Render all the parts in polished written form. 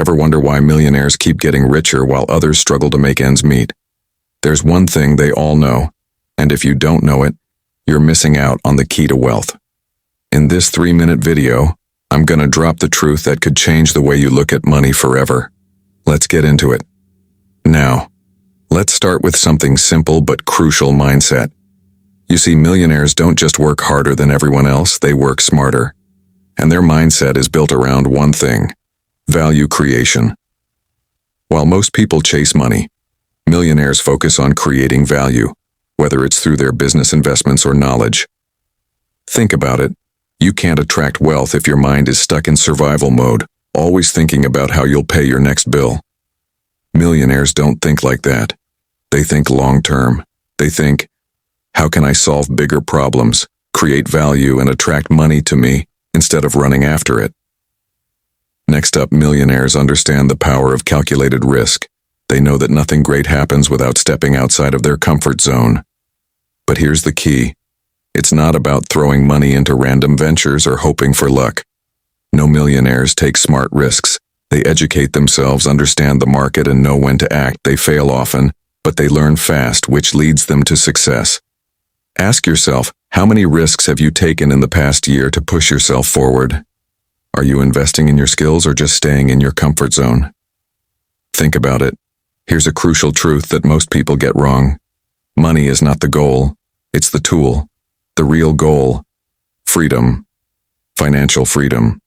Ever wonder why millionaires keep getting richer while others struggle to make ends meet? There's one thing they all know, and if you don't know it, you're missing out on the key to wealth. In this 3-minute video, I'm gonna drop the truth that could change the way you look at money forever. Let's get into it. Now, let's start with something simple but crucial mindset. You see, millionaires don't just work harder than everyone else, they work smarter. And their mindset is built around one thing: value creation. While most people chase money, millionaires focus on creating value, whether it's through their business investments or knowledge. Think about it. You can't attract wealth if your mind is stuck in survival mode, always thinking about how you'll pay your next bill. Millionaires don't think like that. They think long-term. They think, how can I solve bigger problems, create value, and attract money to me instead of running after it? Next up, millionaires understand the power of calculated risk. They know that nothing great happens without stepping outside of their comfort zone. But here's the key. It's not about throwing money into random ventures or hoping for luck. No millionaires take smart risks. They educate themselves, understand the market, and know when to act. They fail often, but they learn fast, which leads them to success. Ask yourself, how many risks have you taken in the past year to push yourself forward? Are you investing in your skills or just staying in your comfort zone? Think about it. Here's a crucial truth that most people get wrong. Money is not the goal, it's the tool. The real goal: freedom. Financial freedom.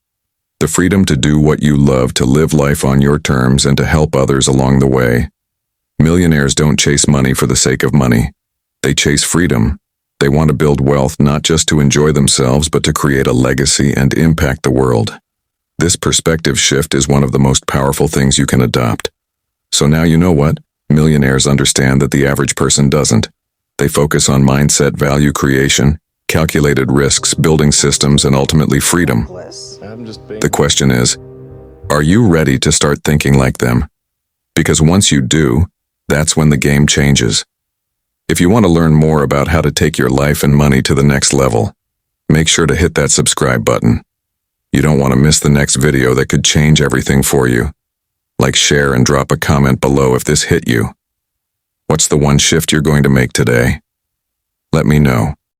The freedom to do what you love, to live life on your terms, and to help others along the way. Millionaires don't chase money for the sake of money. They chase freedom. They want to build wealth not just to enjoy themselves, but to create a legacy and impact the world. This perspective shift is one of the most powerful things you can adopt. So now you know what millionaires understand that the average person doesn't. They focus on mindset, value creation, calculated risks, building systems, and ultimately freedom. The question is, are you ready to start thinking like them? Because once you do, that's when the game changes. If you want to learn more about how to take your life and money to the next level, make sure to hit that subscribe button. You don't want to miss the next video that could change everything for you. Like, share, and drop a comment below if this hit you. What's the one shift you're going to make today? Let me know.